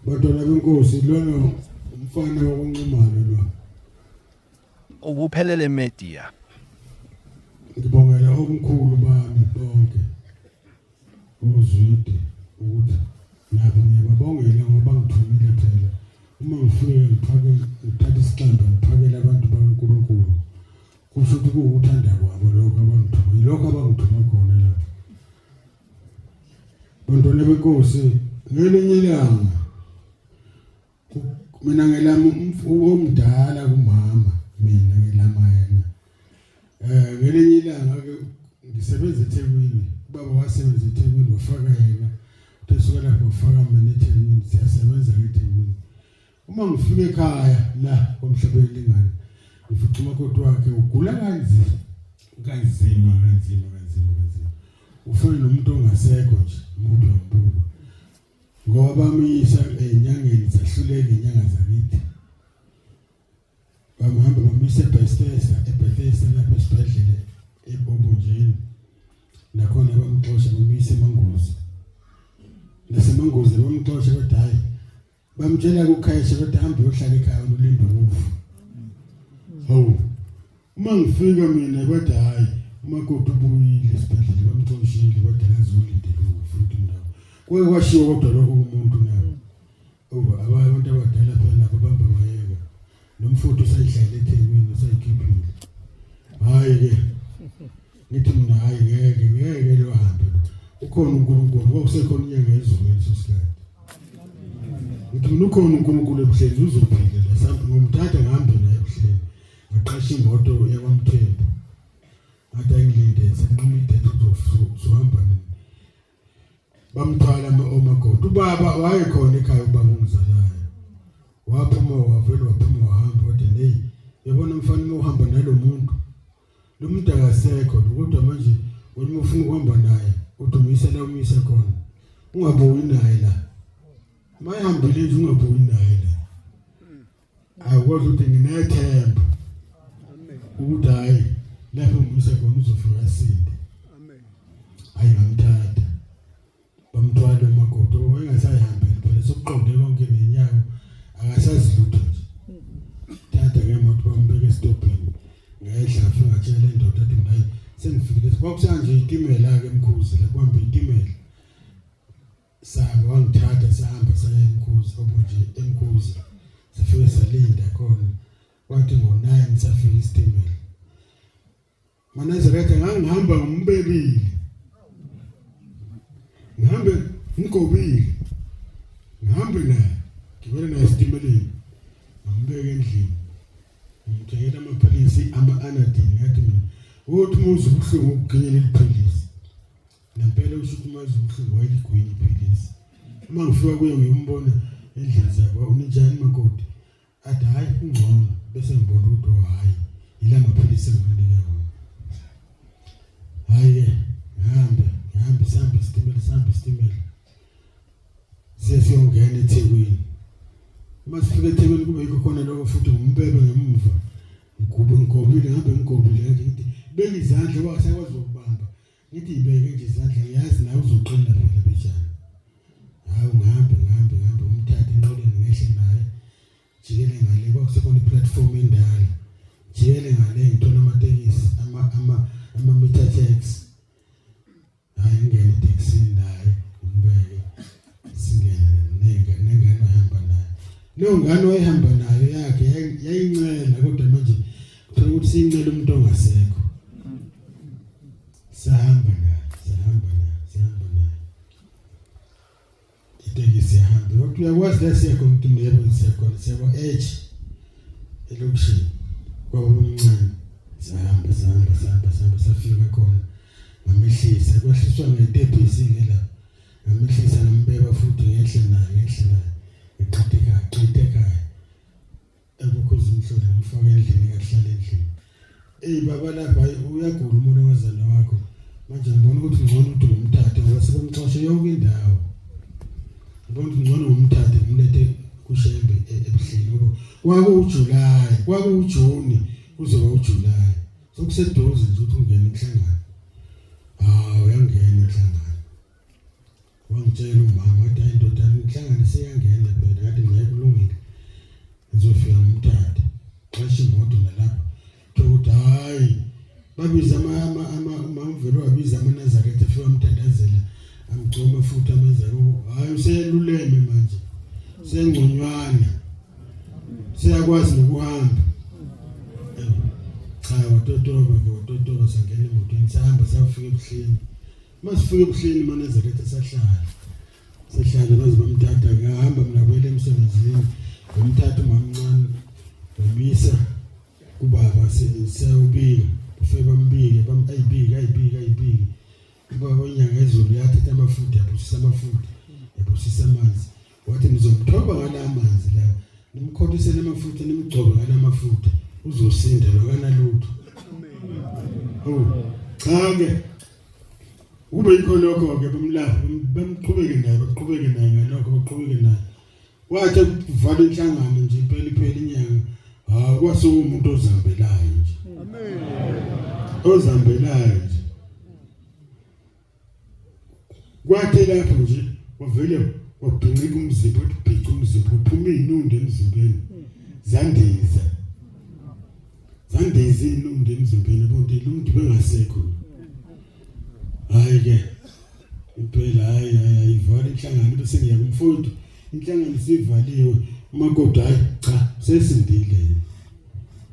Bantwana benkosi lona umfana wokunqumana lo. Ukuphelele media. Ngibongela omkhulu bami bonke. Uzwide ukuthi nabo ngiyababongela ngoba ngithumile phela. Uma ngifike ngithatha isiqhamba ngiphakela abantu baNkulunkulu. Kusho ukuthi kuwuthanda kwabo lokho abangithuma. Yilokho abangithuma khona lapha. Bantwana benkosi ngelinye ilanga mina ngelami umdala kumama mina ngelama yena ngelinye ilanga ke ngisebenza eThekwini baba wasebenza eThekwini wafaka yena uthesuka lapho wafaka mina eThekwini siyasebenza eThekwini uma ngifika ekhaya la komhlabeni lingane ngifica umakoti wakhe ugula kanzima ufuna nomuntu ongasekho nje umuntu wambuka ngoba misa enyangeni zahluleke inyanga zakithi bamhamba bamisa eBethesda lapha esibhedlela eBobonjeni nakhona bamxosha bamisa eMangozi naseMangozi bamxosha bathi hayi bamtshela ukukhayesha bathi hamba uyohlala ekhaya ulinda ukufa hawu uma ngifika mina bathi hayi umakoti ubuyile esibhedlela bamxoshile bathi akazolindela ukufa indawo kwashiwo kodwa lokho kumuntu nawo abantu abadala phela ababamba bayeka nomfutho sayidlala eThekwini sayikhiphile hayi ke ngithi mina hayi ngeke lo hambe ukhona uNkulunkulu ngokusekhona inyanga yezulu lesosikhathi ngithi mina ukhona uNkulunkulu ebuhleni uzophila samphe ngomthatha ngihambe naye ebuhleni ngaqasha imoto yakwamthembu athi ayilinde senquma idethu uzohamba bamthwala omakoti ubaba wayekhona ekhaya ubaba ungizalayo waphuma wahamba wathi hey yabona mfana uhamba nalo muntu lo muntu akasekho kodwa manje wena ufuna ukuhamba naye udumisa la umisa khona ungabuyi naye la mayihambile nje ungabuyi naye la akwazi ukuthi nginethemba ukuthi hayi lapho umisa khona uzofika asinde hayi ngamthatha bamthwala umakoti wayengasayihambeli phela sokuqonde konke nenyawo akasazi lutho nje thatha ngemoto bambeka esitopini ngayedla afika atshela indoda athi hayi sengifikile kwakusanje itimela ke eMkhuzi la kuhamba itimela sake wangithatha sahamba saya eMkhuzi obunje eMkhuzi sifike salinda khona kwathi ngo9 safika isitimela Manazarete ngangihamba ngombebile ngihambe ngigobile ngihambe naye ngibele naye esitimeleni ngibeke endlini ngithengela amaphilisi ama-anadine ngathi mina uthi muze ubuhlungu ukuginyela iphilisi nampela usho ukuthi maze ubuhlungu wayeligwini iphilisi uma ngifika kuye ngiyombona endlini zabo uninjani makoti athi hayi ungcono bese ngibona ukuthi hayi ila amaphilisi enginika wona hayi ngihambe sihamba isitimela siyongena eThekwini uma sifika eThekwini kube yikho khona lokho futhi ngumbebe ngemuva ngigobile ngithi beke izandla wasakwazi ukubamba ngithi ibeke nje izandla ngiyazi nawe uzoqina phela bejana hayi ngihambe umthatha enqoleni ngehle naye jikele ngale kwakusekhona iplatform endala jikele ngale ngithola amatekisi ama-meter taxi hayi ngene taxini naye umbeke singene nengane ohamba naye leyo ngane oyihamba nayo yakhe yayincela kodwa manje kuthola ukuthi sincela umuntu ongasekho sahamba naye itekisi yahamba wakho uyakwazi la siyakhona ukuthi yebo siyakhona siyakwa edge elokishini kwaba umncane sahamba safika khona ngamehlisa kwahliswa ngetebhisi ngela ngamehlisa ngambeka futhi ngehle naye eqithe ekhaya ebukhozi umhlolo ngifaka endlini kahlala endlini baba lapha uyagula umuntu owazana wakho manje ngibona ukuthi ngcono ukuthi ngumthathe ngoba sebamxoshe yonke indawo ngibona ukuthi ngcono ngumthathe ngimlethe kushembe ebuhleni ngoba kwakuJuni kuzoba uJulayi sokuseduze nje ukuthi ungene enhlangano uyangena enhlangano wangitshela umama wathi indoda inhlanganiso iyangena phela ngathi ngiyakulungile ngizofika umthatha xesha imoto nalapha ukuthi hayi babiza amamvelo wabiza amaNazaretha afika umthandazela amgcoma futhi amenzelo hayi useyeluleme manje sengconywana siyakwazi nokuhamba cha utotoba sangena emotweni sahamba safika ebuhleni masifika ebuhleni amaNazaretha sahlala baze bamthatha ngahamba mina kwele emsebenzini umthatha umamncane umisa kubaba sewubika ufike bambike ayibika ubaba inyanga ezulu yathatha amafutha yabusisa amanzi wathi nizomthoba ngala amanzi lawa nimkholisele amafutha nimgcobe ngala amafutha uzosinda lokanalutho cha-ke ube yikho lokho-ke bamqhubeke naye ngalokho baqhubeke naye wathi kuvala inhlangano nje iphela inyanga kwasukumuntu ozambelayo nje ozambelayo nje kwathi lapho nje wavele wabhincika umzimba ubhica umzimba uphuma inundo emzimbeni zandiza inundo emzimbeni bonke umuntu bengasekho hayi-ke impela hayi ivala inhlangano bese ngiya kumfundo inhlangano isivaliwe umakoti hayi cha sesindile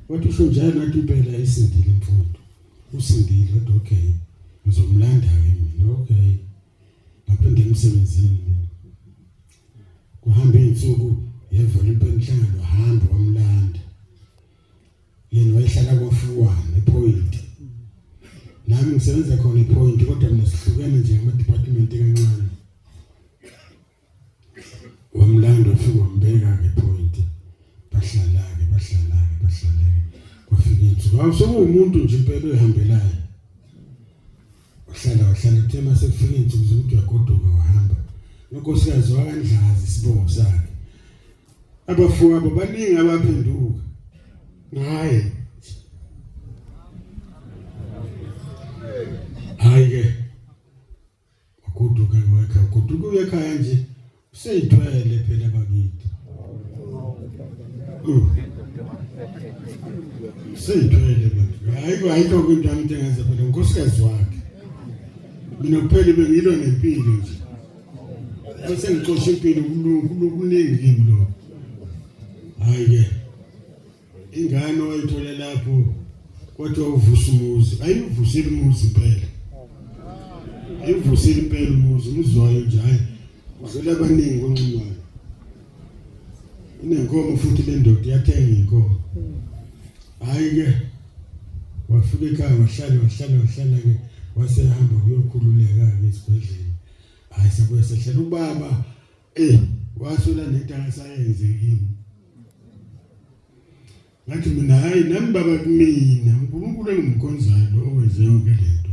wathi usho njalo nathi impela isindile mfundo usindile wathi okay ngizomlanda-ke mina okay ngaphinde emsebenzini kuhamba iy'nsuku yevela impela inhlangano wahamba wamlanda yena wayehlala kwaFuwana ePoint nami ngisebenza khona ePoint kodwa mina sihlukene nje ngama-department kancane wamlanda wafika wambeka-ke ePoint bahlala-ke kwafika iy'nsuku awusokuwumuntu nje impela oyihambelayo wahlala kuthe mase kufika iy'nsuku zokuthi uyagoduka wahamba unkosikazi wakaNdlazi isibongo sakhe abafowabo baningi abaphenduka hayi-ke wagoduka uya ekhaya nje useyithwele phela bakithi useyithwele hayikho into yami engenza phela unkosikazi wakhe mina kuphela bengilwa nempilo nje bese ngixosha impilo kuningi kimi lo hayi-ke ingane wayithola lapho kodwa uvusa umuzi ayivusile umuzi impela ayivusile impela umuzi wayo nje hayi uzela abaningi konxumayo inenkomo futhi le ndoda yathenga inkomo hayi-ke wafika ekhaya wahlala-ke wasehamba kuyokhululeka-ke esibhedlela hayi sabuye sehlala ubaba wasola nento angasayenze kimi ngathi mina hayi nami baba kumina uNkulunkulu engimkhonzayo lo owenze yonke lento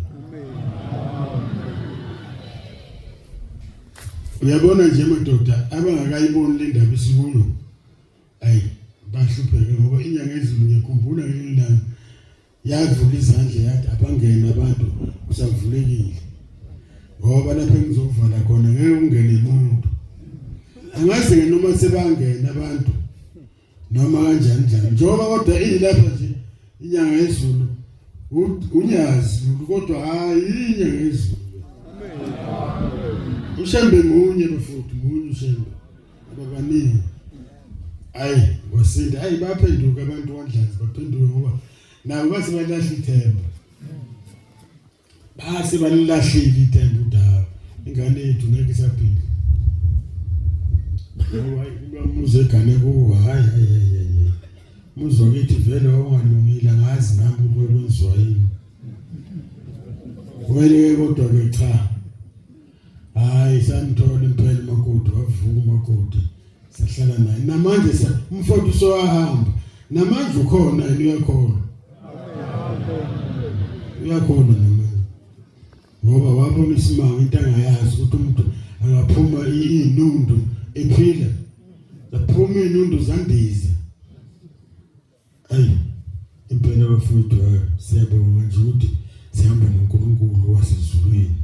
uyabona nje madoda abangakayiboni le ndaba isikuyo bahlupheke ngoba inyanga ezulu ngiyakhumbula ngelilanga yavula izandla yathi abangena abantu kusavulekile ngoba lapho engizovala khona ngeke ungene umuntu angazi noma sebangena abantu noma kanjani njengoba kodwa ilapha nje inyanga yezulu unyazi kodwa hayi inyanga yezulu ushembe munye bafuthi munye ushembe ababaningi wasinda baphenduka abantu kaNdlazi baphenduka ngoba nabo base balahla ithemba base balilahlile ithemba udaba ingane yethu ngeke isaphila umuze egane kuwo hayi muzwa ngithi vele wangalungile ngazi nami ukwenziwa yini wele kodwa-ke cha hayi samthola impela umakoti wavuka umakoti sahlala naye namanje umfowethu usowahamba namanje ukhona uyakhona namanje ngoba wabona isimanga into angayazi ukuthi umuntu angaphuma inundu ephila zaphuma inundu zandiza impela bafowethu siyabonga nje ukuthi sihamba noNkulunkulu wasezulwini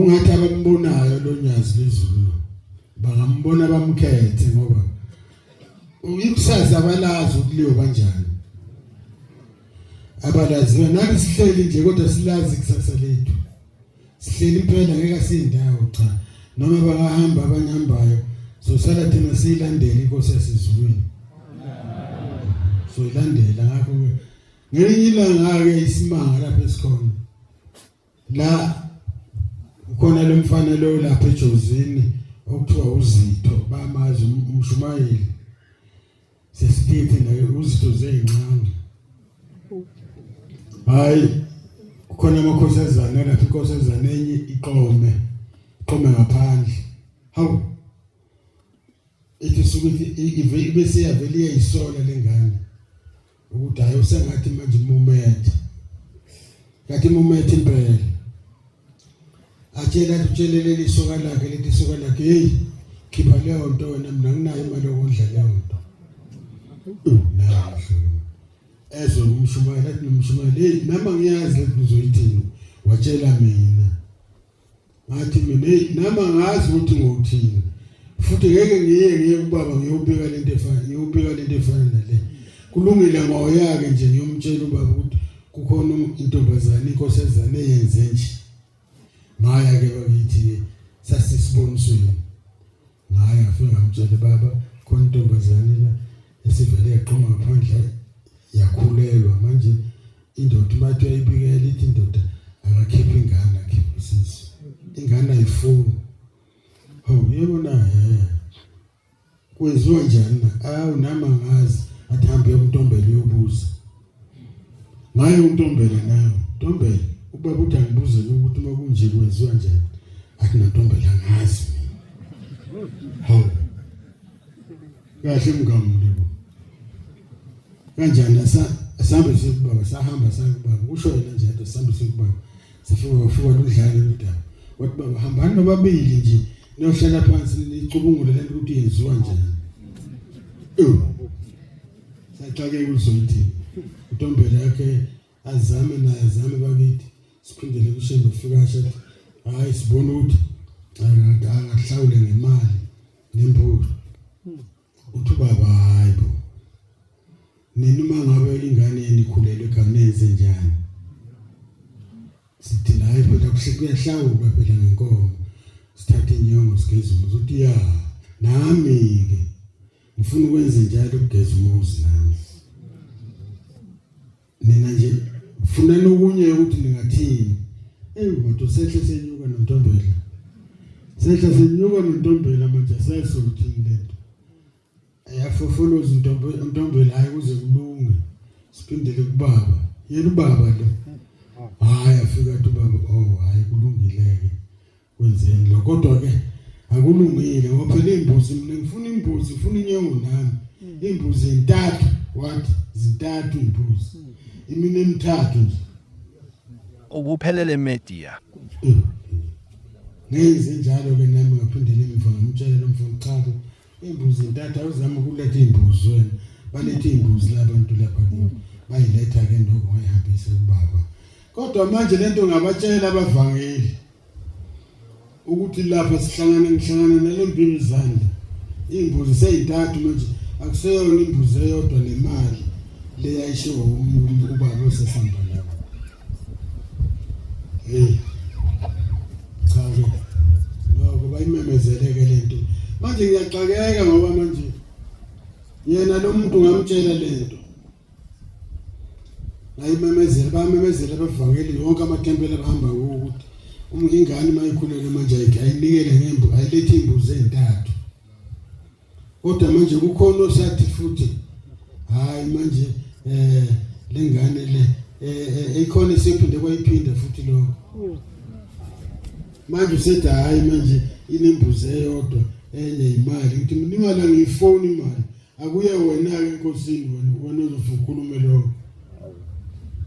ungathi abambonayo lo Nyazi lezulu bangambona bamkhethe ngoba uyikusasa abalazi ukuliyo kanjani abalazi nathi sihleli nje kodwa silazi kusasa lethu sihleli impela ngeke sindawo cha noma bangahamba abanyahambayo so sala thina siyilandela inkosi yasezulwini so ilandela ngakho ngelinye ilanga ke isimanga lapha esikhona la ukhona lo mfana lo lapha eJozini okuthiwa uZitho bamazi umshumayeli sesithethe naye uZitho zeyincane hayi kukhona amakhosazana lapha inkosazana enye iqome ngaphandle hawu ithi sukuthi bese yavele iyisola lengane ukuthi hayi usengathi manje moment kathi moment impela atshela utshelele lisoka lakhe lithi soka lakhe hey khipha leyo nto wena mina nginayo imali yokondla leyo nto nahle ezo umshumayeli athi nomshumayeli hey nama ngiyazi ukuthi uzoyithini watshela mina ngathi mina hey nama ngazi ukuthi ngokuthini futhi ngeke ngiye kubaba ngiyobika lento efana nale kulungile ngoyake nje ngiyomtshela ubaba ukuthi kukhona intombazana inkosazana eyenze nje ngaya ke bakithi sasisibonisweni ngaya afika ngamtshela baba khona intombazana la esivele yaqhuma ngaphandle yakhulelwa manje indoda mathi uyibikela ithi indoda akakhipha ingane akhipha isisu ingane ayifuni yebona kwenziwa njani awu nama ngazi athambe uNtombela yobuza ngaye uNtombela nawe Ntombela ubaba uthi angibuze ukuthi uma kunje kwenziwa njani athi noNtombela ngazi kahle mngamuli kanjani asambe sikubaba sahamba sakubaba usho yena nje athi asambe sikubaba sifika ludlala udaba wathi baba hambani nobabili nje niyohlala phansi nicubungule lento ukuthi yenziwa njani saxake kuzoyithi uNtombela yakhe azame bakithi siphindele kushembe kufika ashathi hayi sibona ukuthi akahlawule ngemali nembuzo uthi baba hayibo nini mangabe ingane yenikhulelwe kanenze njani sithi hayi phela kuyahlawulwa phela ngenkomo sithathe inyongo sigeze umuzi uthi ya nami ke ngifuna ukwenza njalo ukugeza umuzi nami nina nje ufuna nokunye ukuthi ningathini ngoba sehle senyuka noNtombela manje asayisokuthini lento ayafofoloza uNtombela hayi kuze kulunge siphindele kubaba yena ubaba lo hayi afika athi ubaba hayi kulungileke kwenzeni lo kodwa ke akulungile ngoba phela imbuzi mina ngifuna imbuzi ngifuna inyongo nami imbuzi entathu wathi zintathu imbuzi imini emithathu nje ukuphelele media ngenze njalo ke nami ngaphindela emva ngamtshela lo mfana cha imbuzi entathu awuzama ukuletha imbuzi wena balethe imbuzi labantu lapha kimi bayiletha ke ndoko wayihambisa kubaba kodwa manje lento ngabatshela abavangeli ukuthi lapha ngihlangana nalempilo izandla imbuzi seyintathu manje akuseyona imbuzi eyodwa nemali leyayisho ubaba osesihamba lapha cha ke lokho bayimemezeleke lento manje ngiyaxakeka ngoba manje yena lo muntu ngamtshela lento bamemezela abavangeli yonke amathempeli abahamba ukuthi umlingani mayikhulele manje ayinikele ngembu ayilethe imbuzi ezintathu kodwa manje kukhona osathi futhi hayi manje lengane le ikhona isiphinde kwayiphinda futhi lokho manje usethi hayi manje inembuzi eyodwa enye imali ngithi imali ngiyifoni imali akuye wena ke enkosini wena ozokhuluma lokho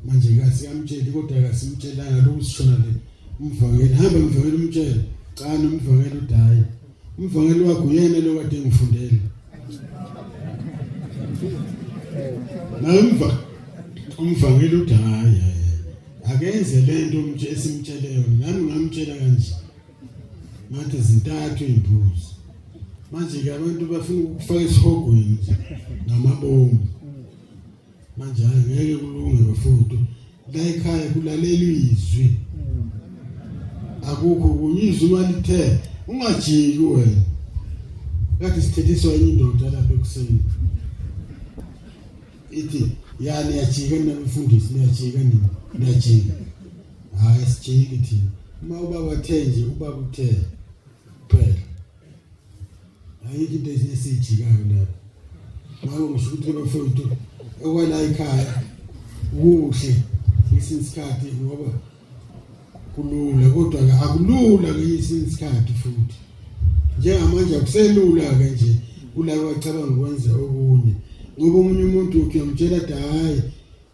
manje ngasiyamtshela kodwa akasimtshelanga lokho sishona le umvangeli hamba umvangeli umtshela cha nomvangeli udayi umvangeli wakho uyena lo kade ngifundela namva umvangeli udayi akenze lento esimtshele yona nami ngamtshela kanje ngathi zintathu imbuzi manje ke abantu bafuna ukufaka isihogweni namabomu manje ngeke kulunge bafowethu la ekhaya kulalela izwi akukho kunyizwa malithe ungajiki wena ngathi sithethiswa enye indoda lapha ekuseni ithi yani yajika nabafundisi niyajika niyajika hayi sijiki thina uma ubaba uthe nje ubaba uthe phela ayikho into esijikayo lapha ngabe ngisho ukuthi bafowethu okwala ekhaya kuhle isikhathi ngoba kulula kodwa akulula ke isikhathi futhi njengamanje akuselula ke nje kulabo bacabanga ukwenza okunye ngoba umunye umuntu ukuyamtshela hayi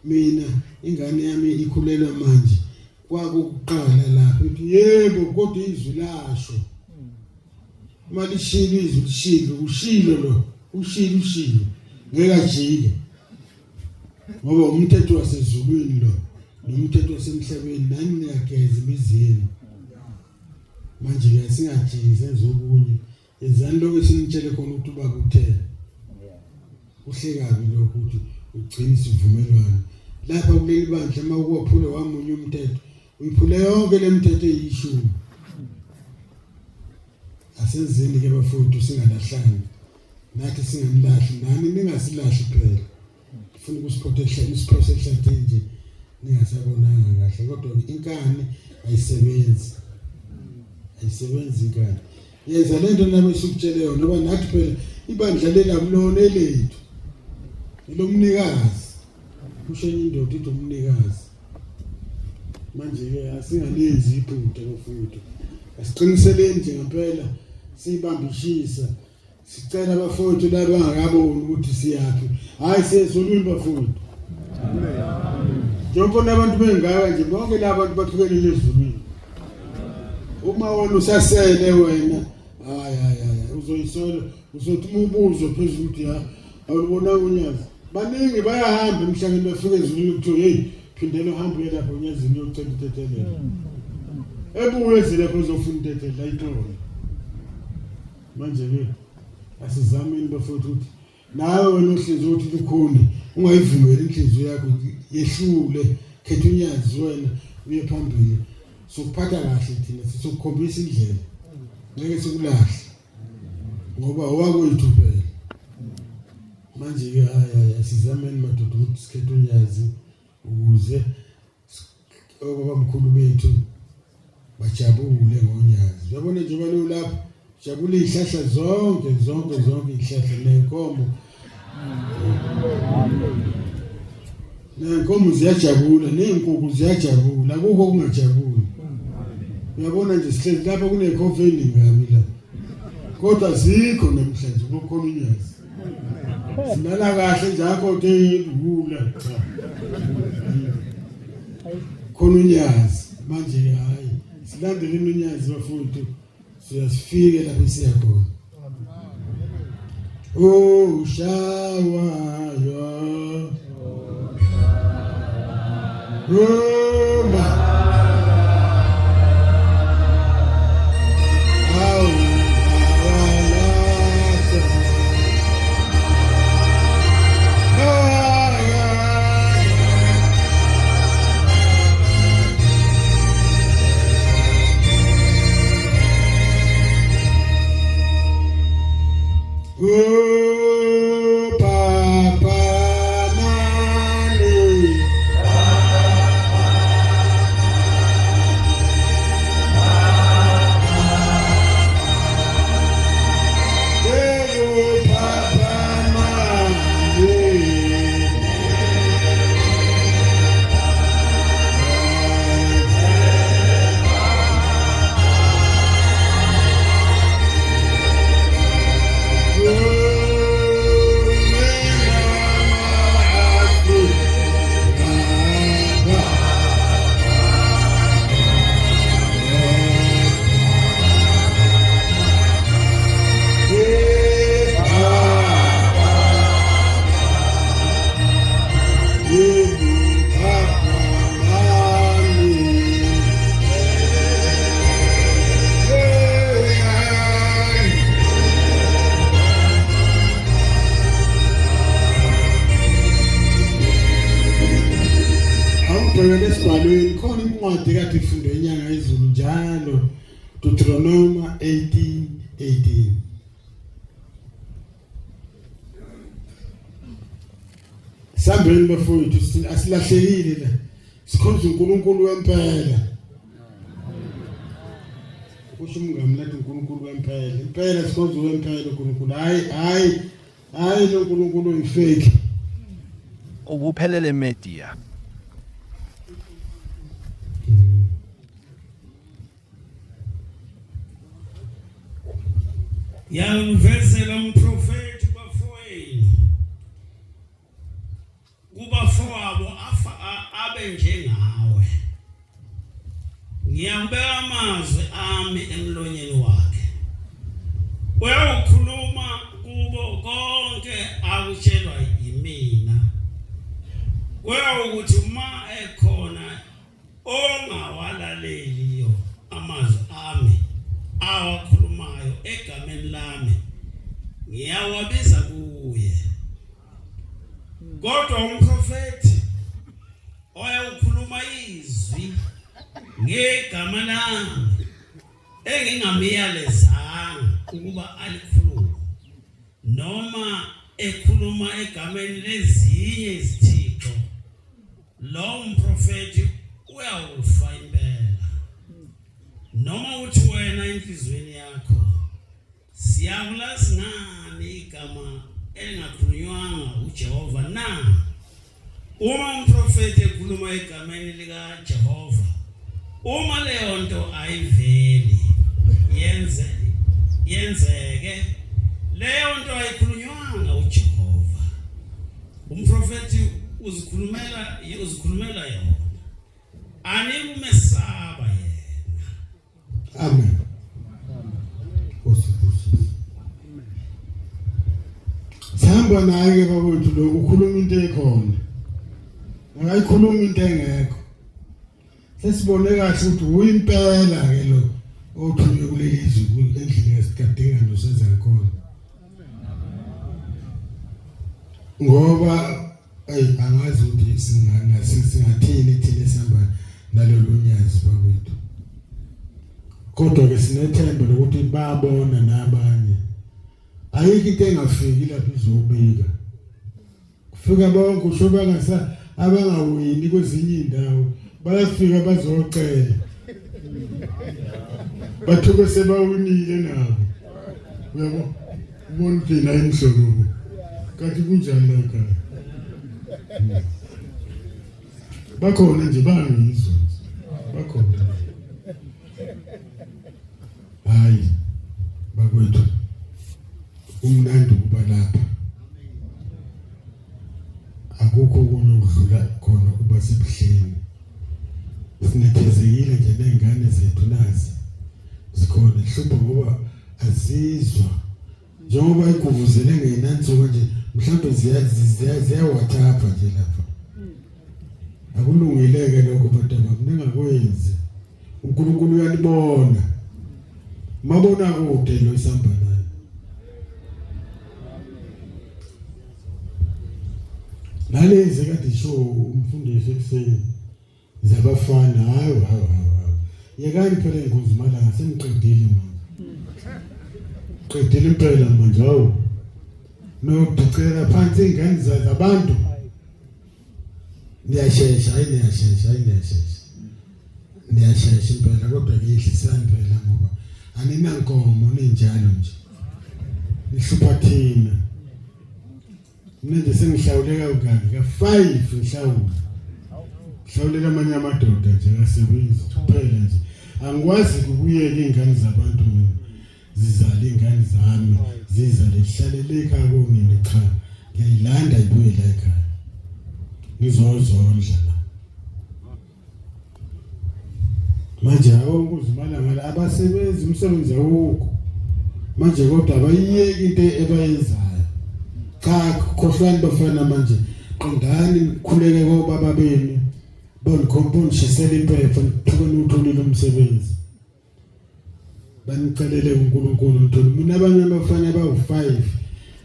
mina ingane yami ikhulelwa manje kwakuqala lapho uthi yebo kodwa izwi lasho malishilo izwi lishilo ushilo lo ushilo ngeke ajike ngoba umthetho wasezulwini lo nomthetho wasemhlabeni nani niyageza imizini manje ke singajiki senze okunye ezani lokho esinitshele khona ukuthi ubaba uthe uhlekabi lokho ukuthi ugcina isivumelwano lapha kuleli bandla uma ukuwaphule wamunye umthetho uyiphule yonke lemithetho eyishumi asenzeni ke bafowethu singalahlani nathi singamlahli nani ningasilahli phela ufuna ukusiphotha isiphose ehlathini nje ningasabonanga kahle kodwa inkani ayisebenzi inkani yenza lento nami esukutshele yona ngoba nathi phela ibandla lelakulona elethu lomnikazi kushenye indoda ithi umnikazi manje ke asingalenzi iphutha bafowethu asiqinisele nje ngempela sibambishisa sicela abafowethu laba bangakaboni ukuthi siyaphi hayi sezulwini bafowethu njengoba abantu bengaka nje bonke laba bantu bathukene ezulwini uma wena usasele wena hayi uzoyisola uzothi umubuzo phezulu ukuthi awubona unyazi baningi bayahamba emhlabeni bafike ezulwini ukuthi hey phindela uhambe uye lapho unyazini uyocela utethelele ebuye ezilapho uzofuna utethelele ayithola manje ke asizameni bafowethu ukuthi nawe wena ohliziyo uthi ukhuni ungayivumeli inhliziyo yakho yehlule khetha unyazi wena uye phambili sokuphatha kahle thina sisokukhombisa indlela ngeke sikulahle ngoba owakwethu phela manje ke asizameni madoda ukuthi sikhethe unyazi ukuze obabamkhulu bethu bajabule ngonyazi uyabona nje balo lapho jabule ihlahla zonke ihlahla nenkomo nenkomo ziyajabula nenkukhu ziyajabula akukho okungajabuli uyabona nje sihlezi lapha kunekhoveni ngami la kodwa zikho namhlanje kukhona unyazi sinala kahle njakho ngedula cha khona unyazi manje hayi silandeleni unyazi bafowethu siyasifike lapho siya khona ushawayo Roma Papa Mani Sibhekele esibhalweni khona incwadi kade ifundwe inyanga ezulu njalo Deuteronomy 18:18. Sambeni bafowethu asilahlekile la. Sikhonza uNkulunkulu wempela. Kusho umngamlathi uNkulunkulu wempela. Impela sikhonza wempela uNkulunkulu. Hayi lo uNkulunkulu uyifake. Ukuphelele media. Yangivesela umprofeti bafowenu kubafowabo abe njengawe. Ngiyabeka amazwi ami emlonyeni wakhe. Uyawukhuluma kubo konke akutshelwa yimina. Uyawukuthi uma ekhona ongawalaleliyo amazwi ami awakhulumayo egameni lami ngiyawabiza kuye. Kodwa umprofeti oyakhuluma izwi ngegama lami engingamiyalezanga ukuba alikhulume noma ekhuluma egameni lezinye izithixo, lo umprofeti uyawufa impela. Noma uthi wena enhlizweni yakho siyabulazi ngani igama elingakhulunywanga uJehova na? Uma umprofeti ekhuluma egameni lika Jehova, uma leyo nto ayiveli yenzeke leyo nto ayikhulunywanga uJehova, umprofeti uzikhulumela yona, animesaba yena. Amen. Sihamba naye bafowethu lo ukhuluma into ekhona. Akayikhuluma into engekho. Sesibone kahle ukuthi uyimpela ke lo othunywe kuleli izwi endlini yesikadinga nosenza khona. Ngoba angazi ukuthi singathini thina sihamba nalolu nyazi bafowethu. Kodwa ke sinethemba lokuthi babona nabanye. Ayikho into engafiki lapho izobika. Kufika bonke usho bangasa abangawini kwezinye indawo bayafika bazocela. Bathuke sebawinile nabo. Uyabo ubona thina imhlolo. Kanti kunjani la ekhaya? Bakhona nje bangizwa. Bakhona. Hayi bakwethu umnandi kuba lapha. Akukho ukudlula khona kuba sibuhleni. Sinethezekile nje nengane zethu nazi zikhona ihlupho ngoba azizwa njengoba ikuvuzele ngenansuku nje mhlawumbe ziyawathapha nje lapha. Akulungileke lokho bataba ningakwenzi. uNkulunkulu uyalibona. Mabona kude lo isamba naye. Nalezi kade show umfundisi ekuseni zabafana hayi. Yekani phela ingozi malanga sengiqedile manje. Qedile impela manje hawo. Nokudicela phansi ingane zabantu. Niyashesha impela kodwa ngiyihlisani phela ngoba aninankomo ninjalo nje. Nihlupha thina. Mina nje sengihlawuleka ukaki ka5 ngihlawula. Hlawulela amanye amadoda nje asebenza kuphela nje. Angikwazi ukuyeka ingane zabantu mina. Zizala ingane zami zizale hlalele ekhaya konini cha. Ngiyilanda ibuye la ekhaya. Ngizozondla la. Manje awukuzimala ngala abasebenzi umsebenzi awukho. Manje kodwa abayiyeki into ebayenzayo. Cha khohlwani bafana manje qondani khuleke kobaba benu bonkhompo shisela impepha thukweni utholile umsebenzi. Banicelele uNkulunkulu uthole mina abanye abafana abawu5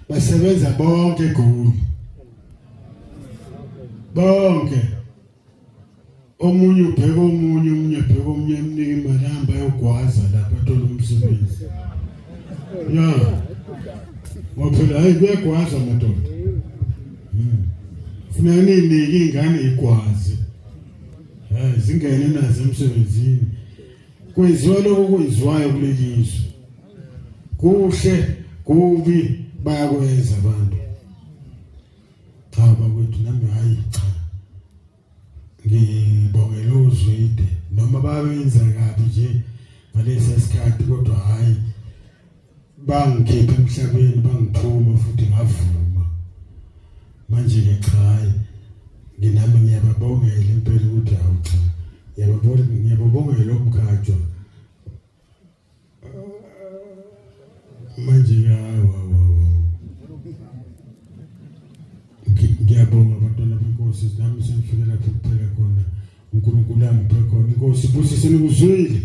basebenza bonke eGoli. Bonke. omunye ubheka omunye ubheka omunye emnika imali hamba ayogwaza lapha athola umsebenzi. Ya. Ngoba hayi kuyagwaza madoda. Funeka ninike ingane igwazi. Zingene nazo emsebenzini. Kwenziwa lokho kwenziwayo kulelizwe. Kuhle kubi bayakwenza abantu. Cha bakwethu nami hayi cha. Ngibongela uzwide noma babenza kabi nje ngalesi sikhathi kodwa hayi bangikhipha emhlabeni bangiphuma futhi ngavuma. Manje ke cha nginami ngiyababongela impela ukuthi hawu cha. Ngiyababongela umkhajo. Manje ngiyabonga abantwana benkosi nami sengifikela lapho kuphela khona uNkulunkulu angiphe khona inkosi ibusise nikuzwile.